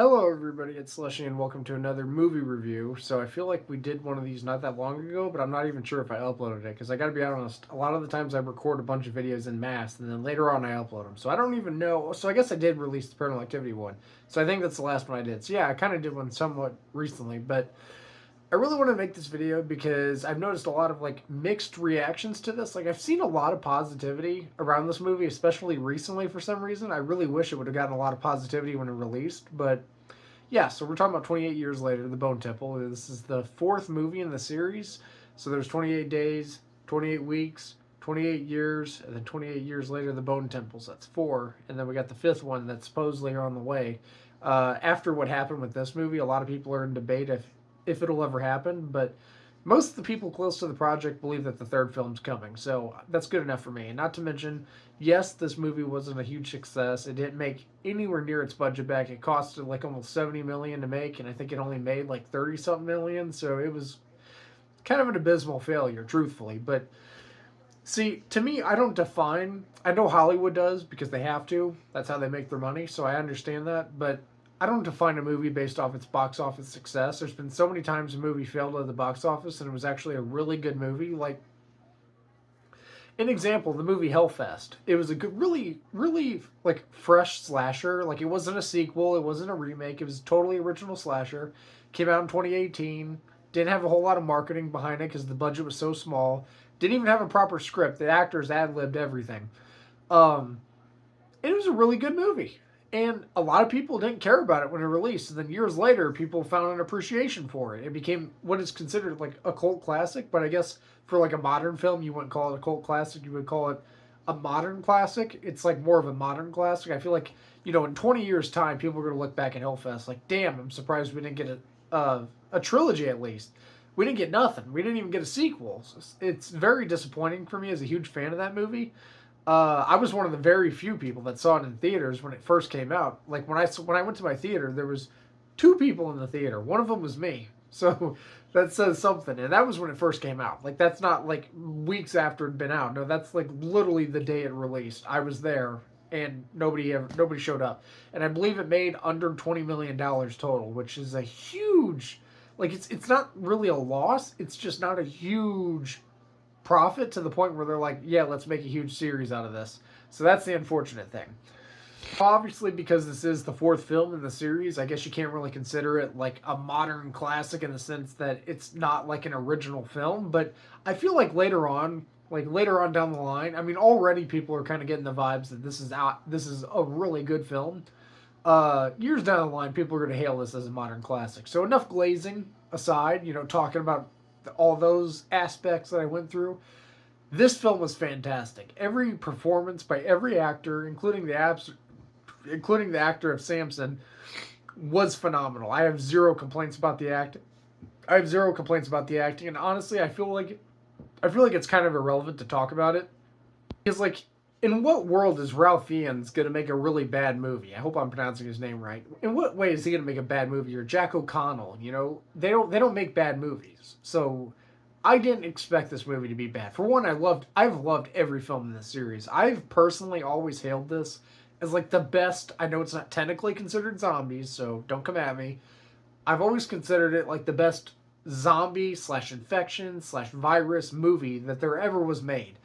Hello, everybody. It's Slushy, and welcome to another movie review. So I feel like we did one of these not that long ago, but I'm not even sure if I uploaded it because I got to be honest. A lot of the times I record a bunch of videos in mass, and then later on I upload them. So I don't even know. So I guess I did release the Paranormal Activity one. So I think that's the last one I did. So yeah, I kind of did one somewhat recently, but I really want to make this video because I've noticed a lot of like mixed reactions to this. Like I've seen a lot of positivity around this movie, especially recently for some reason. I really wish it would have gotten a lot of positivity when it released, but yeah, so we're talking about 28 years later, The Bone Temple. This is the fourth movie in the series. So there's 28 days, 28 weeks, 28 years, and then 28 years later, The Bone Temples. That's four. And then we got the fifth one that's supposedly on the way. After what happened with this movie, a lot of people are in debate if it'll ever happen, but most of the people close to the project believe that the third film's coming. So that's good enough for me. And not to mention, yes, this movie wasn't a huge success. It didn't make anywhere near its budget back. It costed like almost 70 million to make, and I think it only made like 30 something million. So it was kind of an abysmal failure, truthfully. But see, to me, I don't define. I know Hollywood does because they have to. That's how they make their money. So I understand that. But I don't define a movie based off its box office success. There's been so many times a movie failed at the box office and it was actually a really good movie. Like an example, the movie Hellfest. It was a good, really, really like fresh slasher. Like it wasn't a sequel, it wasn't a remake. It was a totally original slasher. Came out in 2018. Didn't have a whole lot of marketing behind it because the budget was so small. Didn't even have a proper script. The actors ad libbed everything. Um, it was a really good movie. And a lot of people didn't care about it when it released. And then years later, people found an appreciation for it. It became what is considered like a cult classic. But I guess for like a modern film, you wouldn't call it a cult classic. You would call it a modern classic. It's like more of a modern classic. I feel like, in 20 years' time, people are going to look back at Hellfest like, damn, I'm surprised we didn't get a trilogy at least. We didn't get nothing. We didn't even get a sequel. It's very disappointing for me as a huge fan of that movie. I was one of the very few people that saw it in theaters when it first came out. Like when I went to my theater, there was two people in the theater. One of them was me. So that says something. And that was when it first came out. Like that's not like weeks after it'd been out. No, that's like literally the day it released. I was there and nobody showed up. And I believe it made under $20 million total, which is a huge, like it's not really a loss. It's just not a huge profit to the point where they're like, yeah, let's make a huge series out of this. So that's the unfortunate thing. Obviously, because this is the fourth film in the series, I guess you can't really consider it like a modern classic in the sense that it's not like an original film. But I feel like later on down the line, I mean, already people are kind of getting the vibes that this is a really good film. Years down the line, people are going to hail this as a modern classic. So enough glazing aside, talking about all those aspects that I went through. This film was fantastic. Every performance by every actor, including the actor of Samson, was phenomenal. I have zero complaints about the acting. And honestly, I feel like it's kind of irrelevant to talk about it because, like, in what world is Ralph Fiennes going to make a really bad movie? I hope I'm pronouncing his name right. In what way is he going to make a bad movie? Or Jack O'Connell? They don't make bad movies. So I didn't expect this movie to be bad. For one, I've loved every film in this series. I've personally always hailed this as like the best. I know it's not technically considered zombies, so don't come at me. I've always considered it like the best zombie slash infection slash virus movie that there ever was made.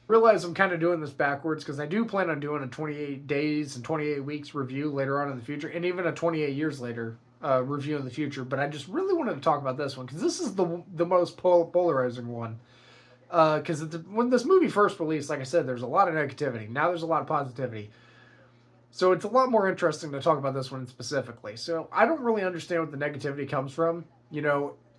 Realize I'm kind of doing this backwards because I do plan on doing a 28 days and 28 weeks review later on in the future, and even a 28 years later review in the future. But I just really wanted to talk about this one because this is the most polarizing one. Because when this movie first released, like I said, there's a lot of negativity. Now there's a lot of positivity. So it's a lot more interesting to talk about this one specifically. So I don't really understand what the negativity comes from.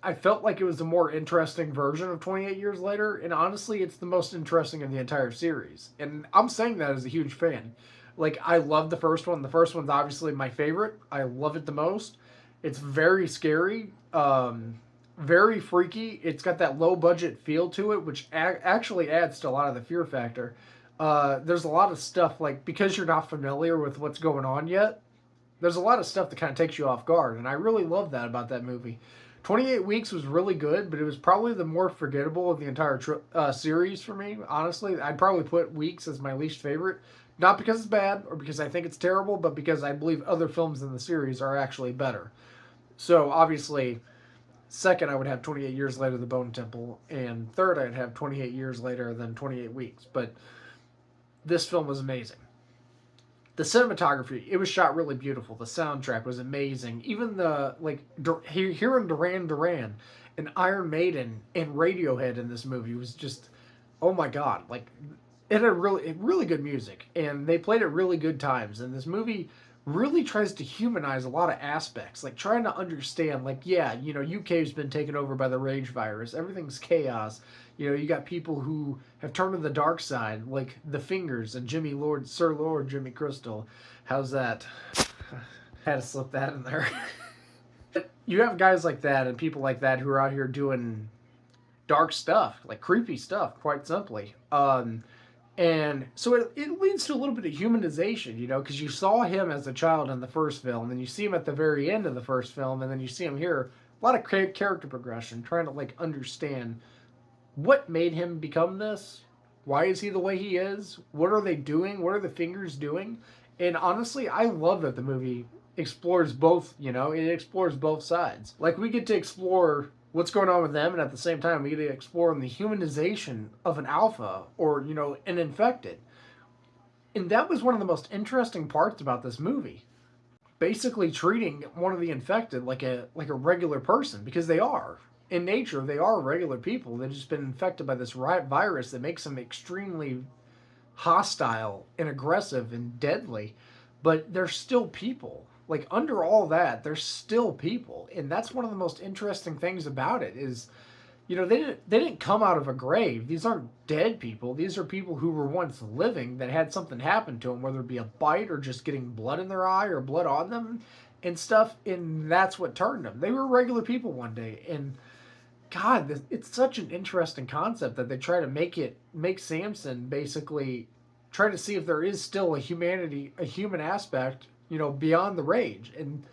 I felt like it was a more interesting version of 28 Years Later, and honestly, it's the most interesting in the entire series. And I'm saying that as a huge fan. Like, I love the first one. The first one's obviously my favorite. I love it the most. It's very scary, very freaky. It's got that low budget feel to it, which actually adds to a lot of the fear factor. There's a lot of stuff, like, because you're not familiar with what's going on yet, there's a lot of stuff that kind of takes you off guard, and I really love that about that movie. 28 Weeks was really good, but it was probably the more forgettable of the entire series for me, honestly. I'd probably put Weeks as my least favorite. Not because it's bad or because I think it's terrible, but because I believe other films in the series are actually better. So obviously, second, I would have 28 Years Later, The Bone Temple, and third, I'd have 28 Years Later, then 28 Weeks. But this film was amazing. The cinematography, it was shot really beautiful. The soundtrack was amazing. Even the like hearing Duran Duran and Iron Maiden and Radiohead in this movie was just, oh my god, like it had really good music, and they played at really good times. And this movie really tries to humanize a lot of aspects, like trying to understand, like, yeah, you know, UK's been taken over by the rage virus, everything's chaos. You know, you got people who have turned to the dark side, like the Fingers and Jimmy Lord, Sir Lord Jimmy Crystal. How's that? Had to slip that in there. You have guys like that and people like that who are out here doing dark stuff, like creepy stuff, quite simply. And so it leads to a little bit of humanization, you know, because you saw him as a child in the first film, and you see him at the very end of the first film, and then you see him here. A lot of character progression, trying to like understand what made him become this. Why is he the way he is? What are they doing? What are the Fingers doing? And honestly, I love that the movie explores both. You know, it explores both sides. Like we get to explore what's going on with them, and at the same time we get to explore the humanization of an alpha, or you know, an infected. And that was one of the most interesting parts about this movie, basically treating one of the infected like a regular person, because they are in nature, they are regular people. They've just been infected by this virus that makes them extremely hostile and aggressive and deadly, but they're still people. Like under all that, they're still people, and that's one of the most interesting things about it. Is, you know, they didn't come out of a grave. These aren't dead people. These are people who were once living that had something happen to them, whether it be a bite or just getting blood in their eye or blood on them and stuff. And that's what turned them. They were regular people one day, and God, it's such an interesting concept that they try to make Samson basically try to see if there is still a human aspect, you know, beyond the rage. And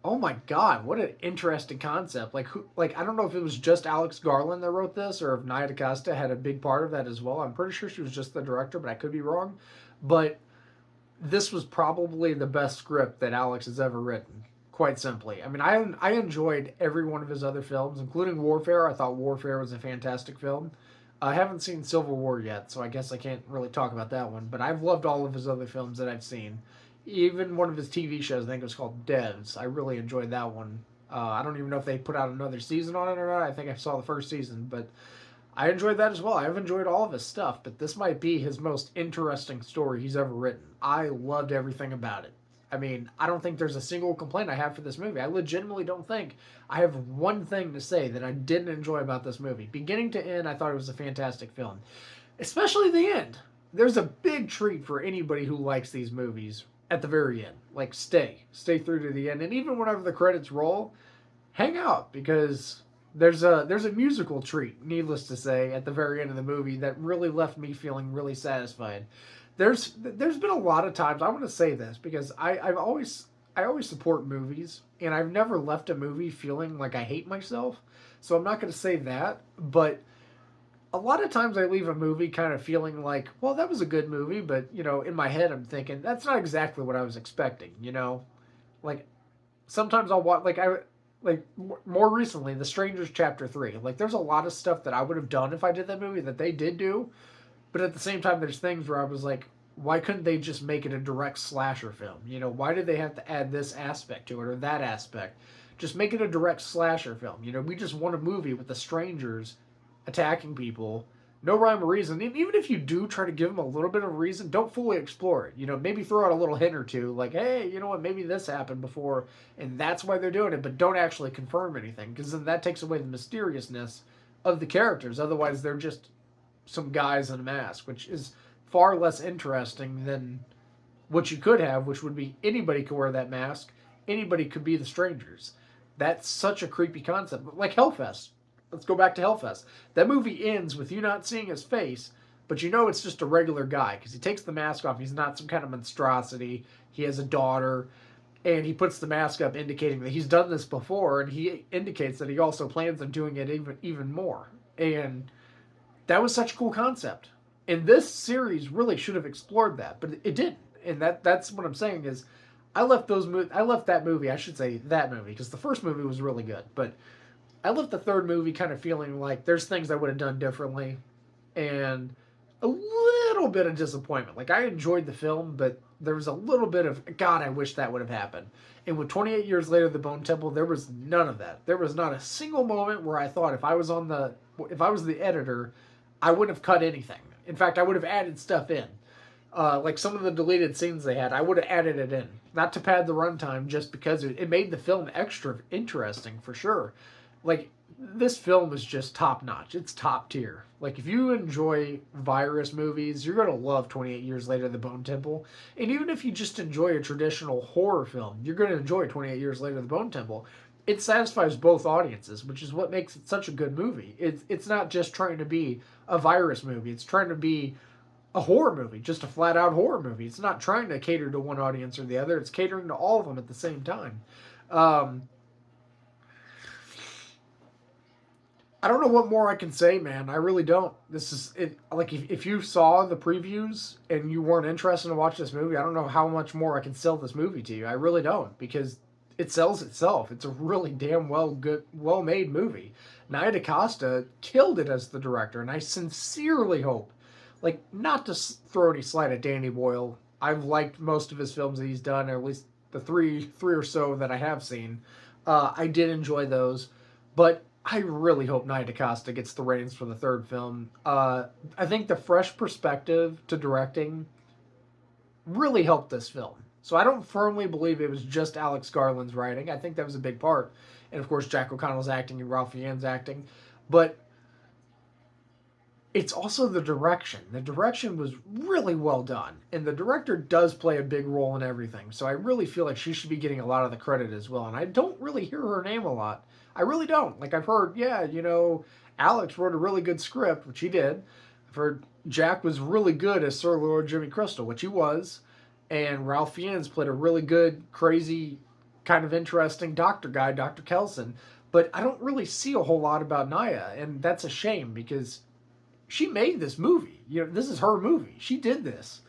oh my God, what an interesting concept! Like I don't know if it was just Alex Garland that wrote this, or if Nia DaCosta had a big part of that as well. I'm pretty sure she was just the director, but I could be wrong. But this was probably the best script that Alex has ever written. Quite simply, I mean, I enjoyed every one of his other films, including Warfare. I thought Warfare was a fantastic film. I haven't seen Civil War yet, so I guess I can't really talk about that one. But I've loved all of his other films that I've seen. Even one of his TV shows, I think it was called Devs. I really enjoyed that one. I don't even know if they put out another season on it or not. I think I saw the first season, but I enjoyed that as well. I've enjoyed all of his stuff, but this might be his most interesting story he's ever written. I loved everything about it. I mean, I don't think there's a single complaint I have for this movie. I legitimately don't think I have one thing to say that I didn't enjoy about this movie. Beginning to end, I thought it was a fantastic film. Especially the end. There's a big treat for anybody who likes these movies at the very end. Like, stay through to the end. And even whenever the credits roll, hang out, because there's a musical treat, needless to say, at the very end of the movie that really left me feeling really satisfied. There's been a lot of times, I want to say this because I always support movies, and I've never left a movie feeling like I hate myself. So I'm not going to say that, but a lot of times I leave a movie kind of feeling like, well, that was a good movie, but you know, in my head I'm thinking that's not exactly what I was expecting, you know? Like sometimes I'll watch, more recently, The Strangers Chapter 3. Like there's a lot of stuff that I would have done if I did that movie that they did do. But at the same time, there's things where I was like, why couldn't they just make it a direct slasher film? You know, why did they have to add this aspect to it or that aspect? Just make it a direct slasher film. You know, we just want a movie with the strangers attacking people. No rhyme or reason. And even if you do try to give them a little bit of a reason, don't fully explore it. You know, maybe throw out a little hint or two, like, hey, you know what, maybe this happened before, and that's why they're doing it, but don't actually confirm anything, because then that takes away the mysteriousness of the characters. Otherwise, they're just some guys in a mask, which is far less interesting than what you could have, which would be anybody could wear that mask. Anybody could be the strangers. That's such a creepy concept. Like Hellfest. Let's go back to Hellfest. That movie ends with you not seeing his face, but you know it's just a regular guy because he takes the mask off. He's not some kind of monstrosity. He has a daughter, and he puts the mask up, indicating that he's done this before, and he indicates that he also plans on doing it even more. And that was such a cool concept. And this series really should have explored that, but it didn't. And that's what I'm saying is, I left that movie. I should say that movie because the first movie was really good, but I left the third movie kind of feeling like there's things I would have done differently, and a little bit of disappointment. Like I enjoyed the film, but there was a little bit of God. I wish that would have happened. And with 28 years later, the Bone Temple, there was none of that. There was not a single moment where I thought if I was the editor, I wouldn't have cut anything. In fact, I would have added stuff in. Like some of the deleted scenes they had, I would have added it in. Not to pad the runtime, just because it made the film extra interesting for sure. Like, this film is just top notch. It's top tier. Like, if you enjoy virus movies, you're going to love 28 Years Later, The Bone Temple. And even if you just enjoy a traditional horror film, you're going to enjoy 28 Years Later, The Bone Temple. It satisfies both audiences, which is what makes it such a good movie. It's not just trying to be a virus movie. It's trying to be a horror movie, just a flat out horror movie. It's not trying to cater to one audience or the other. It's catering to all of them at the same time. I don't know what more I can say, man. I really don't. This is it. Like if you saw the previews and you weren't interested to watch this movie, I don't know how much more I can sell this movie to you. I really don't because it sells itself. It's a really damn well made movie. Nia DaCosta killed it as the director, and I sincerely hope, like, not to throw any slight at Danny Boyle. I've liked most of his films that he's done, or at least the three or so that I have seen. I did enjoy those, but I really hope Nia DaCosta gets the reins for the third film. I think the fresh perspective to directing really helped this film. So I don't firmly believe it was just Alex Garland's writing. I think that was a big part. And of course, Jack O'Connell's acting and Ralph Fiennes' acting. But it's also the direction. The direction was really well done. And the director does play a big role in everything. So I really feel like she should be getting a lot of the credit as well. And I don't really hear her name a lot. I really don't. Like, I've heard, yeah, Alex wrote a really good script, which he did. I've heard Jack was really good as Sir Lord Jimmy Crystal, which he was. And Ralph Fiennes played a really good, crazy, kind of interesting doctor guy, Dr. Kelson. But I don't really see a whole lot about Nia. And that's a shame because she made this movie. This is her movie. She did this.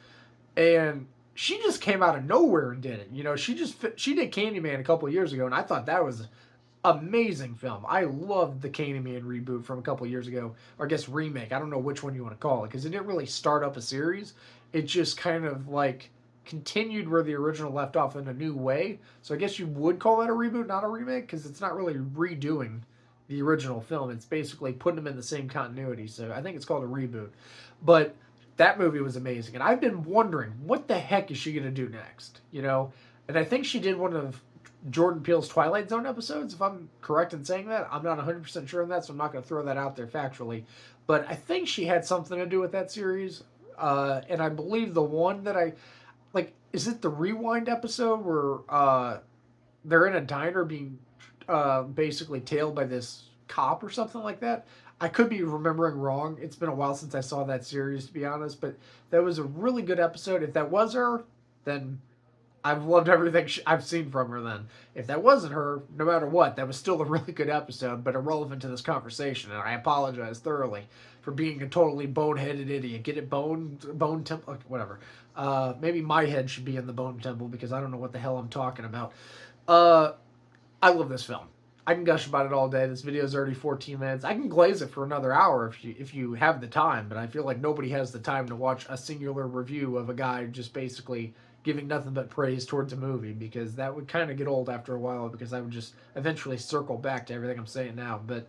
And she just came out of nowhere and did it. She did Candyman a couple of years ago, and I thought that was amazing film. I loved the Candyman reboot from a couple of years ago, or I guess remake. I don't know which one you want to call it, because it didn't really start up a series. It just kind of like continued where the original left off in a new way. So I guess you would call that a reboot, not a remake, because it's not really redoing the original film. It's basically putting them in the same continuity. So I think it's called a reboot. But that movie was amazing. And I've been wondering, what the heck is she going to do next? And I think she did one of Jordan Peele's Twilight Zone episodes, if I'm correct in saying that. I'm not 100% sure on that, so I'm not going to throw that out there factually. But I think she had something to do with that series. And I believe the one that is it the Rewind episode where they're in a diner being basically tailed by this cop or something like that? I could be remembering wrong. It's been a while since I saw that series, to be honest. But that was a really good episode. If that was her, then I've loved everything I've seen from her then. If that wasn't her, no matter what, that was still a really good episode, but irrelevant to this conversation, and I apologize thoroughly for being a totally boneheaded idiot. Get it? Bone Temple? Whatever. Maybe my head should be in the Bone Temple, because I don't know what the hell I'm talking about. I love this film. I can gush about it all day. This video is already 14 minutes. I can glaze it for another hour if you have the time, but I feel like nobody has the time to watch a singular review of a guy just basically giving nothing but praise towards a movie, because that would kind of get old after a while, because I would just eventually circle back to everything I'm saying now. But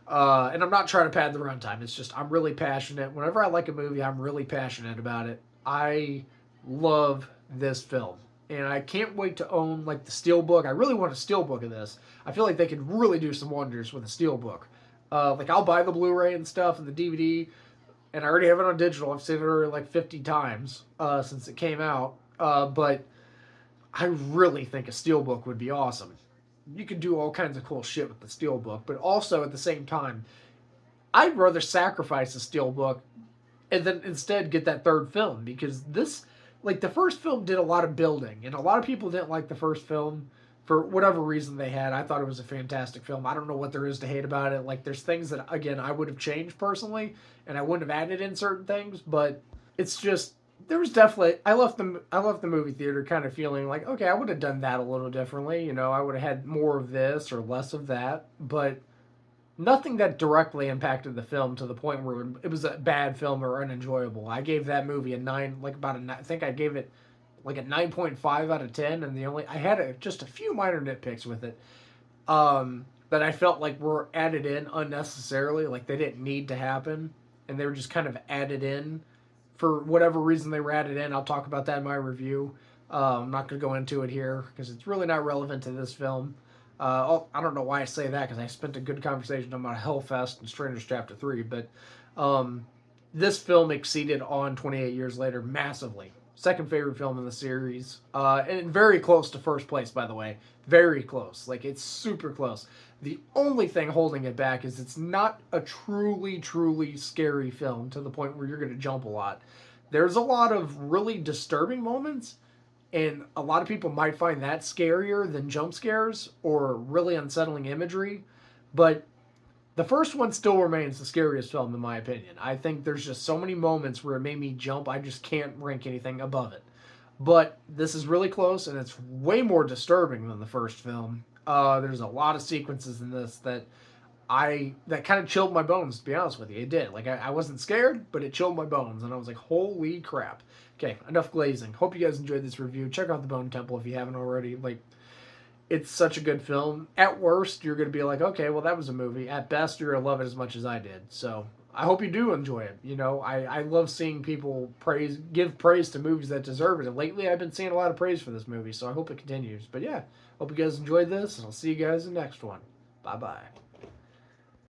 and I'm not trying to pad the runtime. It's just I'm really passionate. Whenever I like a movie, I'm really passionate about it. I love this film, and I can't wait to own like the steelbook. I really want a steelbook of this. I feel like they could really do some wonders with a steelbook. Like I'll buy the Blu-ray and stuff and the DVD, and I already have it on digital. I've seen it already like 50 times since it came out. But I really think a steelbook would be awesome. You could do all kinds of cool shit with the steelbook, but also at the same time, I'd rather sacrifice a steelbook and then instead get that third film, because the first film did a lot of building, and a lot of people didn't like the first film for whatever reason they had, I thought it was a fantastic film. I don't know what there is to hate about it. Like, there's things that, again, I would have changed personally, and I wouldn't have added in certain things, but it's just, there was definitely, I left the movie theater kind of feeling like, okay, I would have done that a little differently. You know, I would have had more of this or less of that, but nothing that directly impacted the film to the point where it was a bad film or unenjoyable. I gave that movie a 9, like about a, I think I gave it like a 9.5 out of 10, and I had just a few minor nitpicks with it that I felt like were added in unnecessarily, like they didn't need to happen, and they were just kind of added in for whatever reason they were added in. I'll talk about that in my review. I'm not going to go into it here because it's really not relevant to this film. I don't know why I say that because I spent a good conversation about Hellfest and Strangers Chapter 3, but this film exceeded on 28 Years Later massively. Second favorite film in the series, and very close to first place, by the way. Very close. Like, it's super close. The only thing holding it back is it's not a truly, truly scary film to the point where you're going to jump a lot. There's a lot of really disturbing moments, and a lot of people might find that scarier than jump scares or really unsettling imagery, but the first one still remains the scariest film in my opinion. I think there's just so many moments where it made me jump, I just can't rank anything above it. But this is really close, and it's way more disturbing than the first film. There's a lot of sequences in this that kind of chilled my bones, to be honest with you. It did. Like, I wasn't scared, but it chilled my bones, and I was like, holy crap. Okay, enough glazing. Hope you guys enjoyed this review. Check out The Bone Temple if you haven't already. Like, it's such a good film. At worst, you're going to be like, okay, well, that was a movie. At best, you're going to love it as much as I did. So I hope you do enjoy it. You know, I love seeing people give praise to movies that deserve it. And lately, I've been seeing a lot of praise for this movie, so I hope it continues. But yeah, hope you guys enjoyed this, and I'll see you guys in the next one. Bye-bye.